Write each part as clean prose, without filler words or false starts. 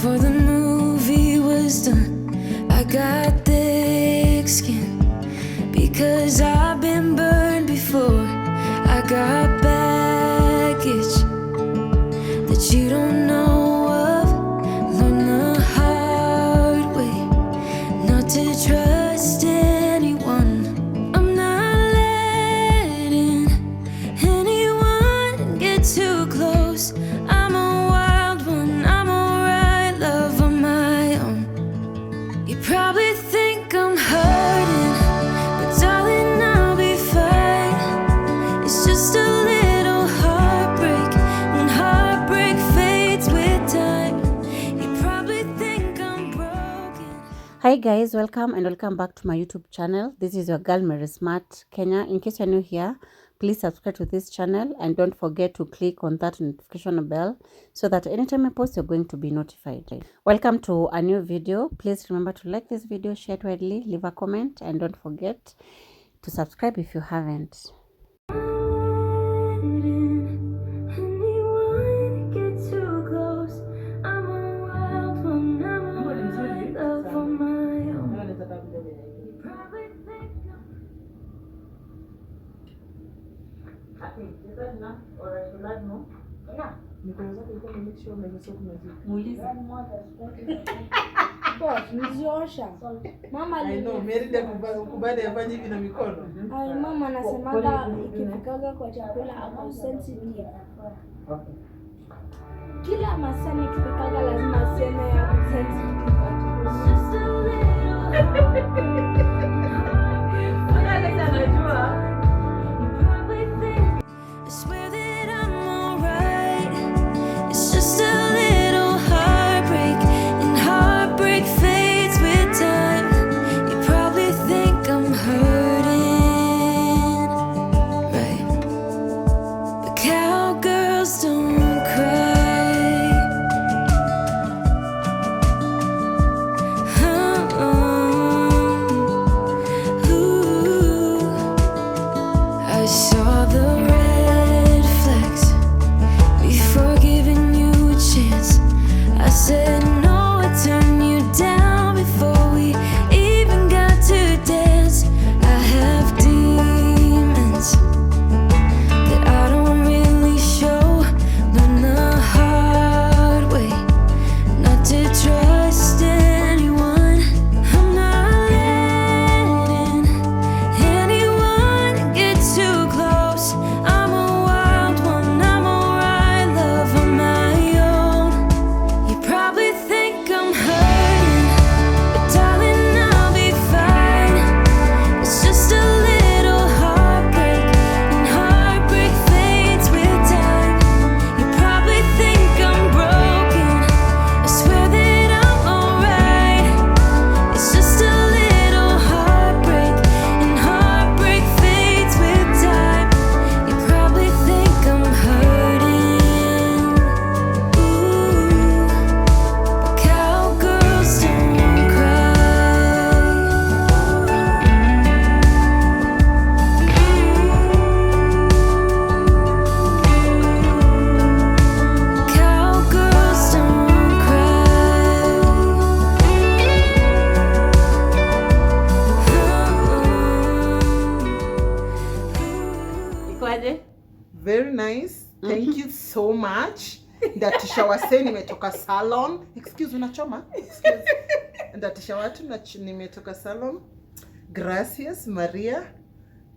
Before the movie was done, I got thick skin because I've been burned before. I got baggage that you don't know of. Learn the hard way not to trust anyone. I'm not letting anyone get too close. I'm a wild one, I'm alright, love on my own. You probably think I'm hurting, but darling, I'll be fine. It's just a little heartbreak, and heartbreak fades with time. You probably think I'm broken. Hi guys, welcome back to my YouTube channel. This is your girl Mary Smart Kenya. In case you're new here, please subscribe to this channel and don't forget to click on that notification bell so that anytime I post you're going to be notified. Welcome to a new video. Please remember to like this video, share it widely, leave a comment, and don't forget to subscribe if you haven't. Anyone get too close? I'm a wild one, I'm a wild love on my own. You probably think I'm Niziosha. Mama Kubali afanye hivi na mikono. mama anasemaga ikifikaga kwa chakula ako sensitive. Kila masaa nikifikaga lazima aseme ako sensitive. just a little heartbreak. You probably think I swear that I'm alright. It's just a little heartbreak, and heartbreak fades with time. You probably think I'm hurting, right? But cowgirls don't cry. Ooh. I saw the red flags before giving you a chance. I said no, I turned you down before we even got to dance. I have demons that I don't really show. Learn the hard way not to trust anyone. I'm not letting anyone get too close. I'm a wild one, I'm alright, love on my own. You probably think I'm hurting, but darling, I'll be fine. It's just a little heartbreak, and heartbreak fades with time. You probably think I'm broken, I swear that I'm alright. It's just a little heartbreak, and heartbreak fades with time. You probably think I'm hurting. Ooh, but cowgirls don't cry. Cowgirls don't cry. Ikwaje? Very nice. Thank you so much. Ndatisha wase nimetoka salon. Excuse, unachoma? Excuse. Ndatisha watu nimetoka salon. Gracias Maria.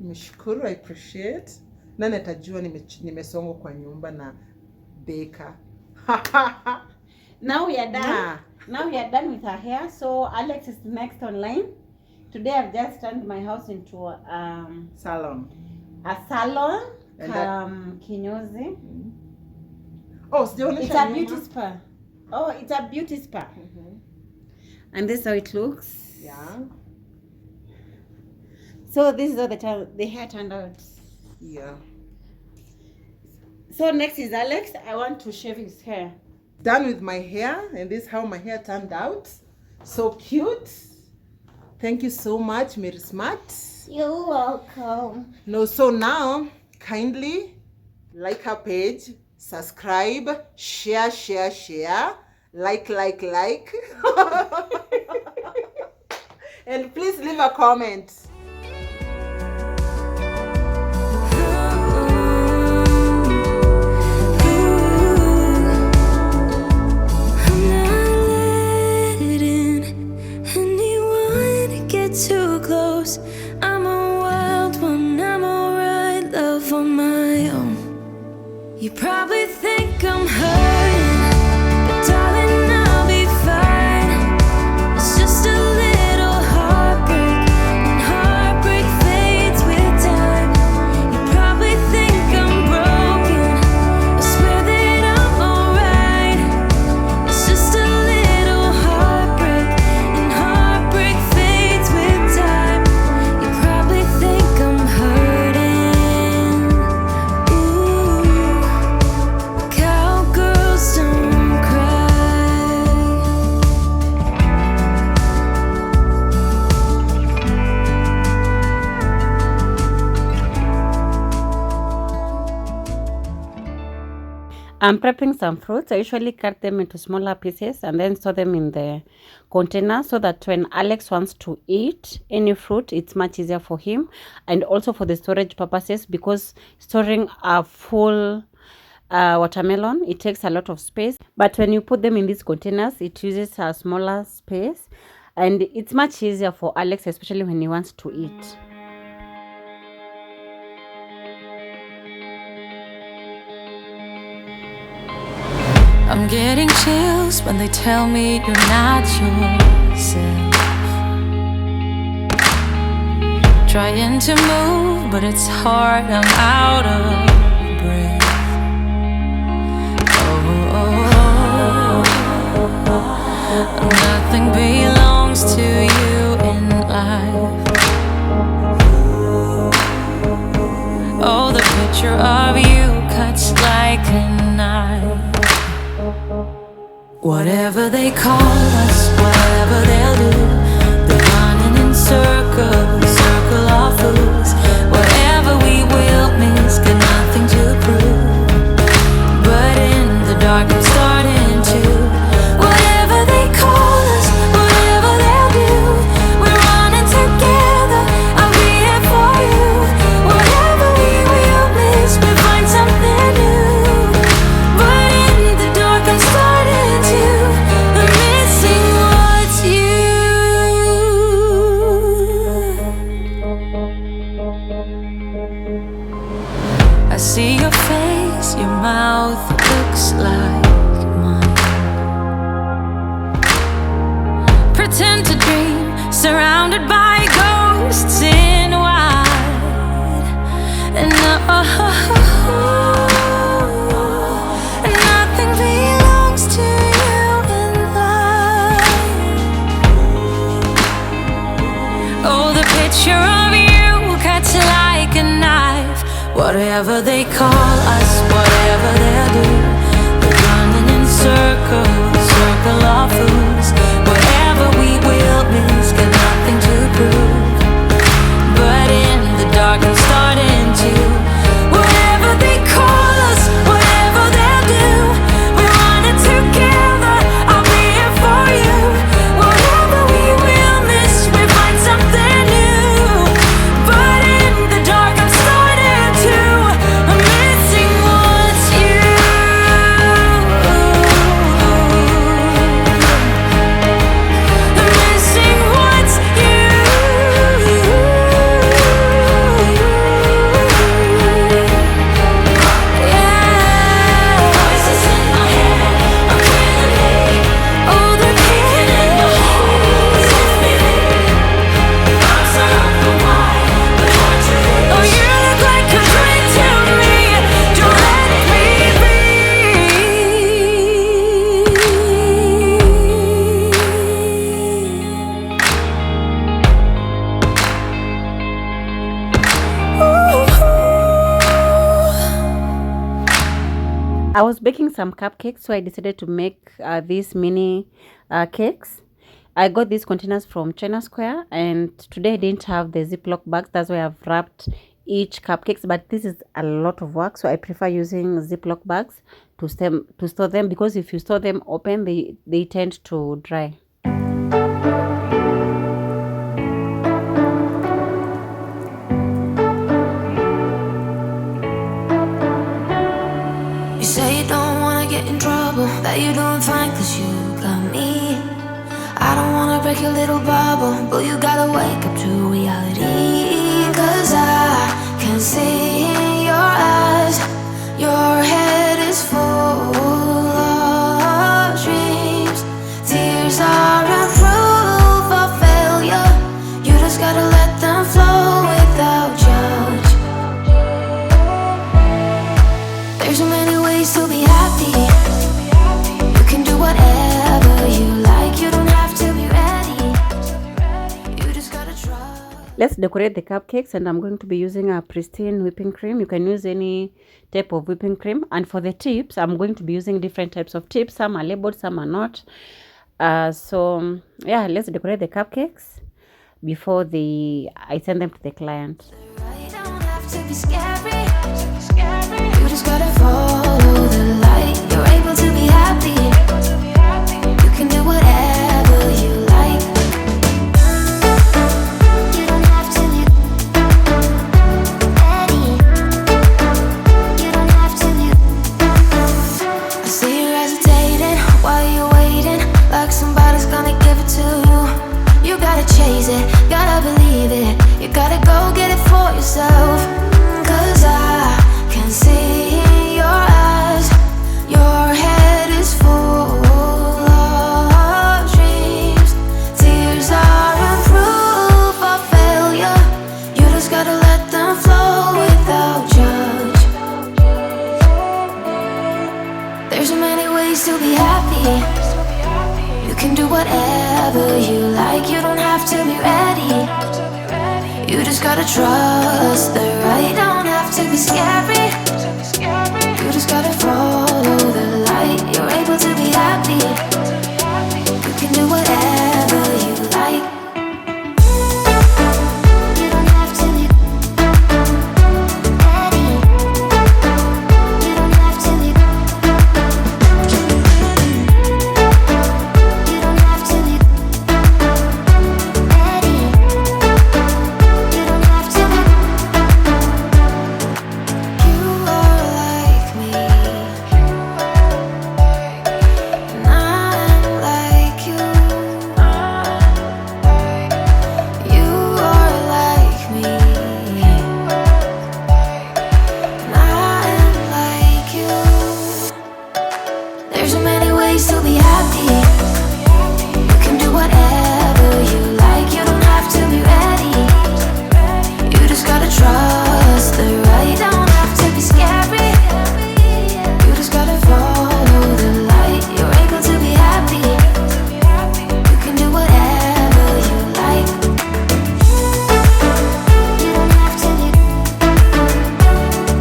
Nimeshukuru, I appreciate. Nani atajua nimesongo kwa nyumba na beka. Now we are done. Yeah. Now we are done with her hair. So Alex is next online. Today I've just turned my house into a Salon. salon. And Kinyozi. Oh, sijaonesha It's a nyuma. beauty spa. Oh, it's a beauty spa. And this is how it looks. Yeah. So this is how the hair turned out. Yeah. So next is Alex. I want to shave his hair. Done with my hair, and this is how my hair turned out. So cute. Thank you so much, Mary Smart. You're welcome. No, so now kindly like her page, subscribe, share, like. And please leave a comment. Too close. I'm a wild one, I'm alright, love on my own. You probably think I'm hurting, but darling, I'll be fine. It's just a little heartbreak, and heartbreak fades with time. You probably think I'm broken, I swear that I'm alright. It's just a little heartbreak, and heartbreak fades with time. You probably think I'm hurting. Ooh, cowgirls don't cry. I'm prepping some fruits. I usually cut them into smaller pieces and then store them in the container so that when Alex wants to eat any fruit, it's much easier for him, and also for the storage purposes, because storing a full watermelon, it takes a lot of space. But when you put them in these containers, it uses a smaller space, and it's much easier for Alex, especially when he wants to eat. I'm getting chills when they tell me you're not yourself. Trying to move, but it's hard, I'm out of breath. Nothing belongs to you in life. Oh, the picture of you cuts like a knife. Whatever they call us, whatever they'll do, they're running in circles, circle of fools. Whatever we will miss, got nothing to prove. But in the dark I'm starting to. Whatever they call us, whatever they'll do, we're running together, I'll be here for you. Whatever we will miss, we find something new. But in the dark I'm starting to. I'm missing what's you. I see your face, your mouth looks like mine. Pretend to dream, surrounded by ghosts in white. And nothing belongs to you in life. Oh, the picture of you cuts like a knife. Whatever they call us, whatever they'll do, they're running in circles, circle of fools. Whatever we will miss, got nothing to prove. But in the dark I'm starting to. Whatever they call us, whatever they'll do, we're running together, I'll be here for you. Whatever we will miss, we find something new. But in the dark I'm starting to. I'm missing what's you. I'm missing what's you. Yeah. Voices in my head are killing me. Oh, they're killing my heart. I'm so wide, but hard to reach. Oh, you look like a dream to me. Don't let me be. I was baking some cupcakes, so I decided to make these mini cakes. I got these containers from China Square, and today I didn't have the Ziploc bags. That's why I've wrapped each cupcakes, but this is a lot of work, so I prefer using Ziploc bags to store them, because if you store them open, they tend to dry. You say you don't wanna get in trouble, that you're doing fine cause you got me. I don't wanna break your little bubble, but you gotta wake up to reality. Cause I can see in your eyes, your head is full of dreams. Tears are a proof of failure, you just gotta let them flow without judge. There's so many ways to be happy, you can do whatever you like, you don't have to be ready, you just gotta trust. Let's decorate the cupcakes, and I'm going to be using a pristine whipping cream. You can use any type of whipping cream. And for the tips, I'm going to be using different types of tips. Some are labeled, some are not. So yeah, let's decorate the cupcakes before I send them to the client. You don't have to be scary, you just gotta follow the light. You're able to be happy, you can do whatever you like. You don't have to be ready, you don't have to be. I see you hesitating while you're waiting, like somebody's gonna give it to you. You gotta chase it, gotta believe it, you gotta go get it for yourself. Cause I can see in your eyes, your head is full of dreams. Tears are a proof of failure, you just gotta let them flow without judge. There's so many ways to be happy, you can do whatever you like, you don't have to be ready, you just gotta trust the right. Don't have to be scary, you just gotta follow the light. You're able to be happy, you can do whatever you like. You don't have to be ready, you don't have to be. You don't have to be ready, you don't have to be. You are like me, and I'm like you. You are like me, and I'm like you. There's so many ways to be happy, you can do whatever you like, you don't have to be ready, you just gotta trust the right. Don't have to be scary, you just gotta follow the light. You're able to be happy, you can do whatever you like. You don't have to be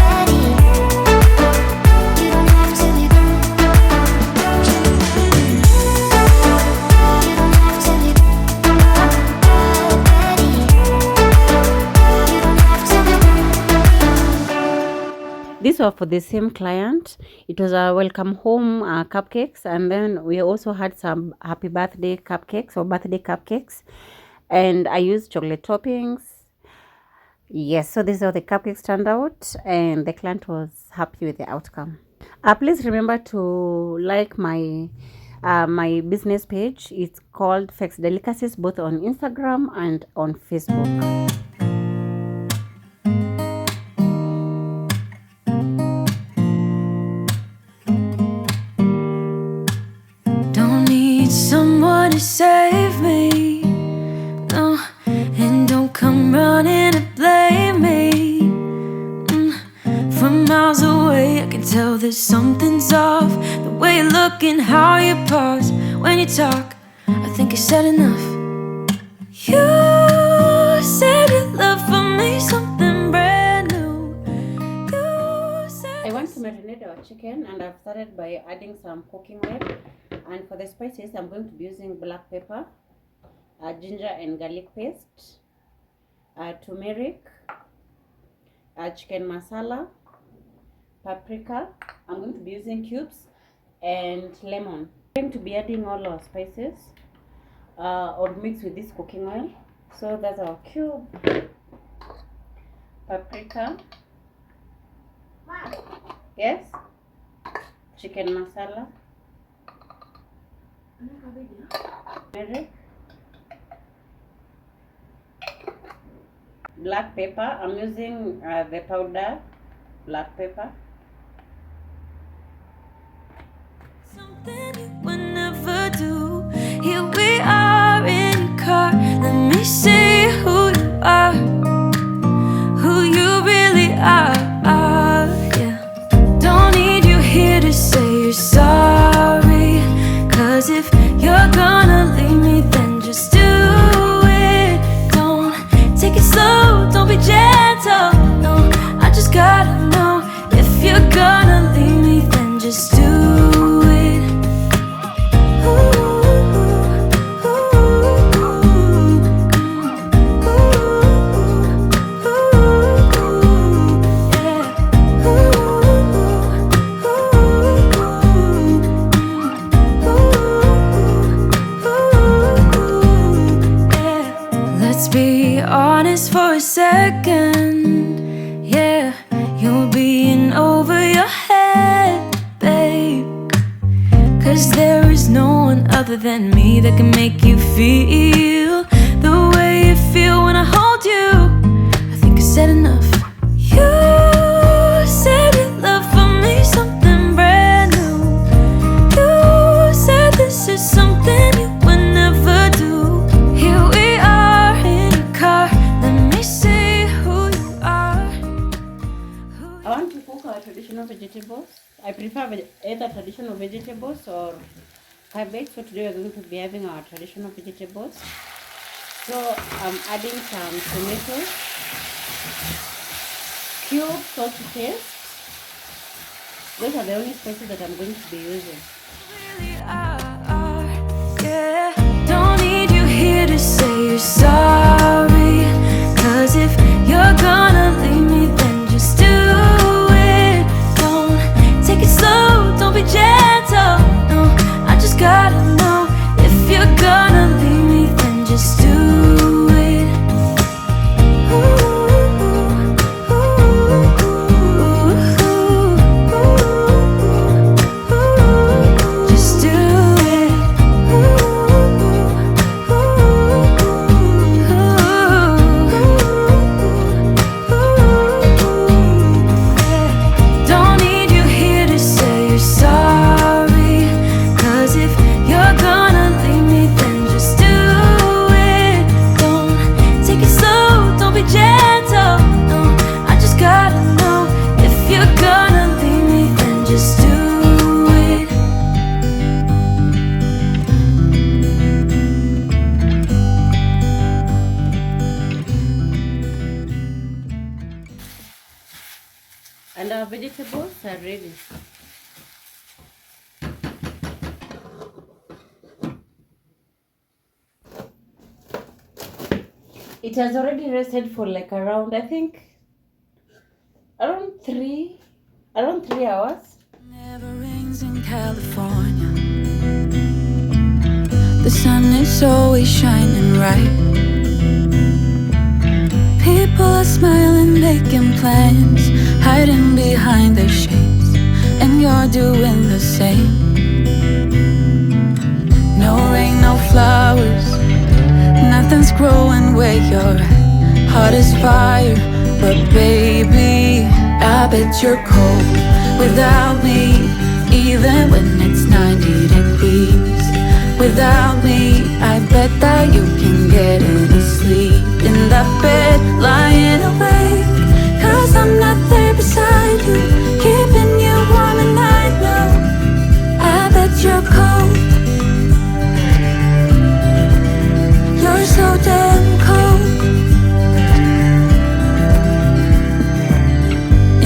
ready, you don't have to be. You don't have to be ready, you don't have to be. These were for the same client. It was a welcome home cupcakes, and then we also had some happy birthday cupcakes or birthday cupcakes, and I used chocolate toppings. Yes, so this is how the cupcakes turned out, and the client was happy with the outcome. Please remember to like my my business page. It's called Fex Delicacies, both on Instagram and on Facebook. Don't need someone to save me, no, and don't come running to blame me. From miles away I can tell that something's off, the way you look and how you pause when you talk. I think I said enough. You said you love for me something brand new. You said I want to marinate our chicken, and I've started by adding some cooking oil. And for the spices, I'm going to be using black pepper, ginger and garlic paste, turmeric, chicken masala, paprika. I'm going to be using cubes, and lemon. I'm going to be adding all our spices or mix with this cooking oil. So that's our cube, paprika, yes, chicken masala, turmeric, black pepper. I'm using the powder black pepper. Something you would never do. Here we are in your car. Let me see who you are, who you really are. Yeah. Don't need you here to say you're sorry. 'Cause if you're gonna leave me, then just do it. Don't take it slow, don't be gentle. No, I just gotta know if you're gonna leave me, then just do it. Let's be honest for a second. Yeah, you're being over your head, babe. 'Cause there is no one other than me that can make you feel the way you feel when I hold you. I think I said enough. You said you love for me something brand new. You said this is something you would never do. Here we are in your car. Let me see who you are. I want to cook our traditional vegetables. I prefer either traditional vegetables or cabbage. So today we're going to be having our traditional vegetables. So I'm adding some tomatoes, cube, salt to taste. Those are the only spices that I'm going to be using. Really are, yeah. Don't need you here to say you're sorry. 'Cause if you're gonna leave me, then just do it. Don't take it slow, don't be gentle. No, I just gotta know if you're gonna leave me, then just do it. Just do it. Don't need you here to say you're sorry. 'Cause if you're gonna leave me, then just do it. Don't take it slow, don't be gentle. No, I just gotta know if you're gonna leave me, then just do it. And our vegetables are ready. It has already rested for like around, I think, around 3 hours. Never rains in California. The sun is always shining bright. People are smiling, making plans, hiding behind their shades, and you're doing the same. No rain, no flowers, nothing's growing where you're at. Heart is fire, but baby, I bet you're cold without me. Even when it's 90 degrees, without me, I bet that you can get any sleep in that bed, lying awake. 'Cause I'm not there beside you, keeping you warm at night. No, I bet you're cold. You're so damn cold.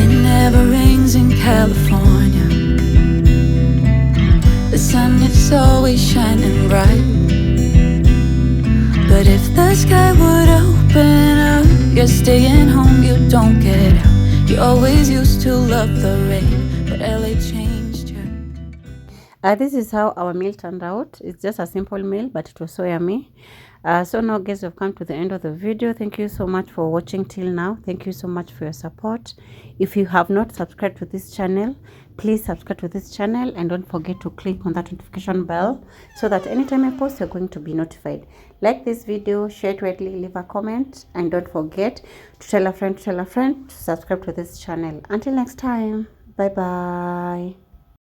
It never rains in California. The sun is always shining bright. But if the sky would open up, you're staying home, you don't get out. You always used to love the rain, but LA changed you. This is how our meal turned out. It's just a simple meal, but it was so yummy. So now guys, we've come to the end of the video. Thank you so much for watching till now. Thank you so much for your support. If you have not subscribed to this channel, please subscribe to this channel and don't forget to click on that notification bell so that anytime I post, you're going to be notified. Like this video, share it widely, leave a comment, and don't forget to tell a friend to subscribe to this channel. Until next time, bye bye.